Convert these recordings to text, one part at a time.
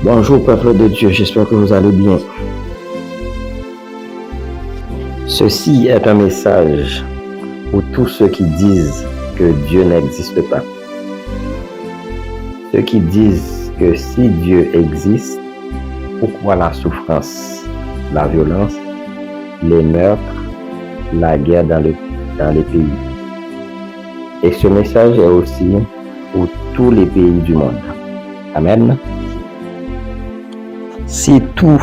Bonjour peuple de Dieu, j'espère que vous allez bien. Ceci est un message pour tous ceux qui disent que Dieu n'existe pas. Ceux qui disent que si Dieu existe, pourquoi la souffrance, la violence, les meurtres, la guerre dans les pays? Et ce message est aussi pour tous les pays du monde. Amen. Si tous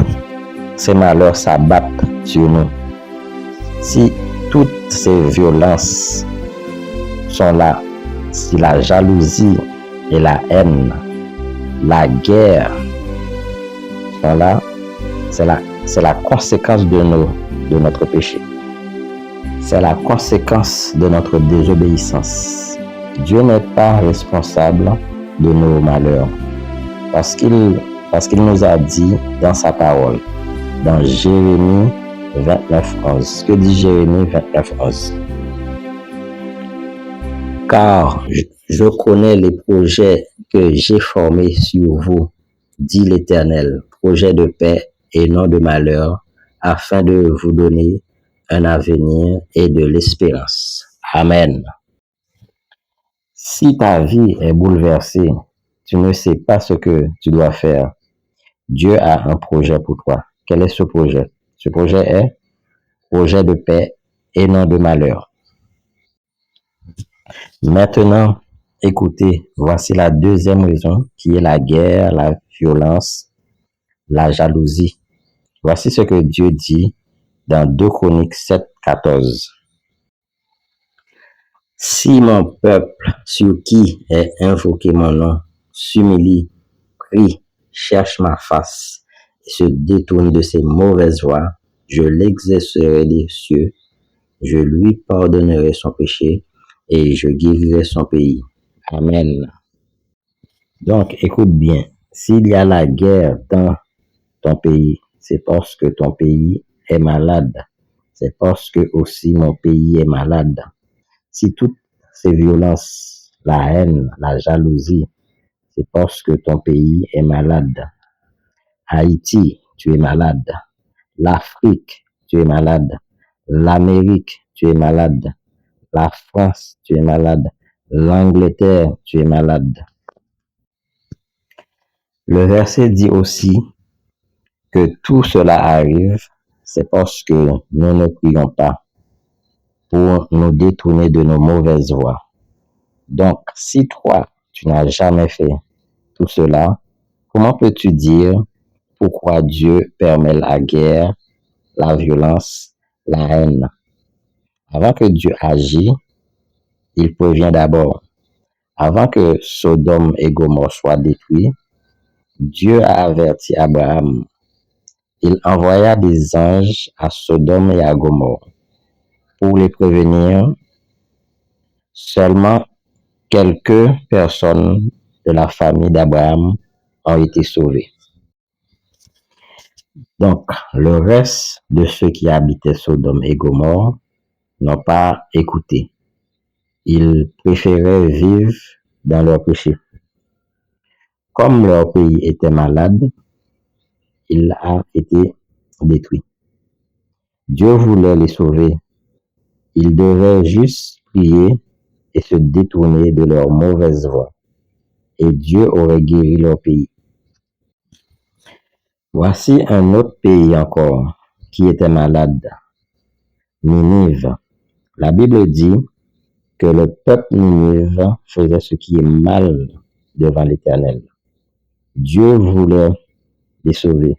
ces malheurs s'abattent sur nous, si toutes ces violences sont là, si la jalousie et la haine, la guerre sont là, c'est la conséquence de notre péché. C'est la conséquence de notre désobéissance. Dieu n'est pas responsable de nos malheurs parce qu'il nous a dit dans sa parole, dans Jérémie 29:11. Que dit Jérémie 29:11? Car je connais les projets que j'ai formés sur vous, dit l'Éternel, projets de paix et non de malheur, afin de vous donner un avenir et de l'espérance. Amen. Si ta vie est bouleversée, tu ne sais pas ce que tu dois faire. Dieu a un projet pour toi. Quel est ce projet? Ce projet est projet de paix et non de malheur. Maintenant, écoutez, voici la deuxième raison qui est la guerre, la violence, la jalousie. Voici ce que Dieu dit dans 2 Chroniques 7:14. Si mon peuple, sur qui est invoqué mon nom, s'humilie, prie, cherche ma face et se détourne de ses mauvaises voies, je l'exercerai des cieux, je lui pardonnerai son péché et je guérirai son pays. Amen. Donc, écoute bien, s'il y a la guerre dans ton pays, c'est parce que ton pays est malade. C'est parce que aussi mon pays est malade. Si toutes ces violences, la haine, la jalousie, c'est parce que ton pays est malade. Haïti, tu es malade. L'Afrique, tu es malade. L'Amérique, tu es malade. La France, tu es malade. L'Angleterre, tu es malade. Le verset dit aussi que tout cela arrive, c'est parce que nous ne prions pas pour nous détourner de nos mauvaises voies. Donc, si toi, tu n'as jamais fait tout cela, comment peux-tu dire pourquoi Dieu permet la guerre, la violence, la haine? Avant que Dieu agisse, il prévient d'abord. Avant que Sodome et Gomorrhe soient détruits, Dieu a averti Abraham. Il envoya des anges à Sodome et à Gomorrhe pour les prévenir. Seulement quelques personnes de la famille d'Abraham ont été sauvées. Donc, le reste de ceux qui habitaient Sodome et Gomorrhe n'ont pas écouté. Ils préféraient vivre dans leur péché. Comme leur pays était malade, il a été détruit. Dieu voulait les sauver. Ils devaient juste prier et se détourner de leur mauvaise voie. Et Dieu aurait guéri leur pays. Voici un autre pays encore qui était malade. Ninive. La Bible dit que le peuple Ninive faisait ce qui est mal devant l'Éternel. Dieu voulait les sauver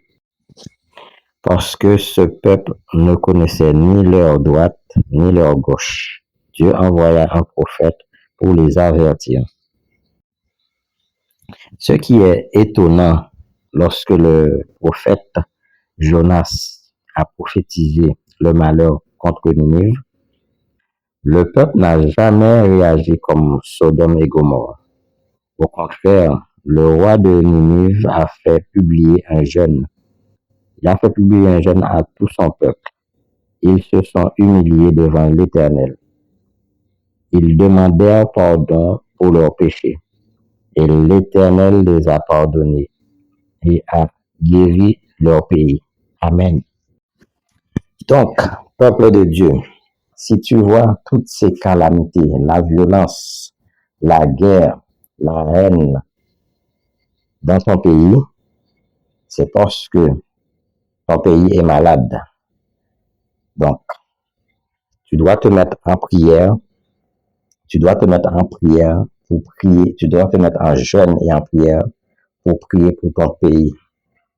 parce que ce peuple ne connaissait ni leur droite ni leur gauche. Dieu envoya un prophète pour les avertir. Ce qui est étonnant lorsque le prophète Jonas a prophétisé le malheur contre Ninive, le peuple n'a jamais réagi comme Sodome et Gomorrhe. Au contraire, le roi de Ninive a fait publier un jeûne. Il a fait publier un jeûne à tout son peuple. Ils se sont humiliés devant l'Éternel. Ils demandèrent pardon pour leurs péchés. Et l'Éternel les a pardonnés. et à guérir leur pays. Amen. Donc, peuple de Dieu, si tu vois toutes ces calamités, la violence, la guerre, la haine dans ton pays, c'est parce que ton pays est malade. Donc, tu dois te mettre en prière, tu dois te mettre en prière pour prier, tu dois te mettre en jeûne et en prière pour prier pour ton pays,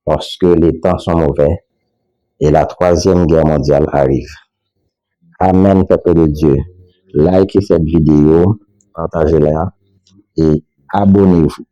parce que les temps sont mauvais et la troisième guerre mondiale arrive. Amen, peuple de Dieu. Likez cette vidéo, partagez-la et abonnez-vous.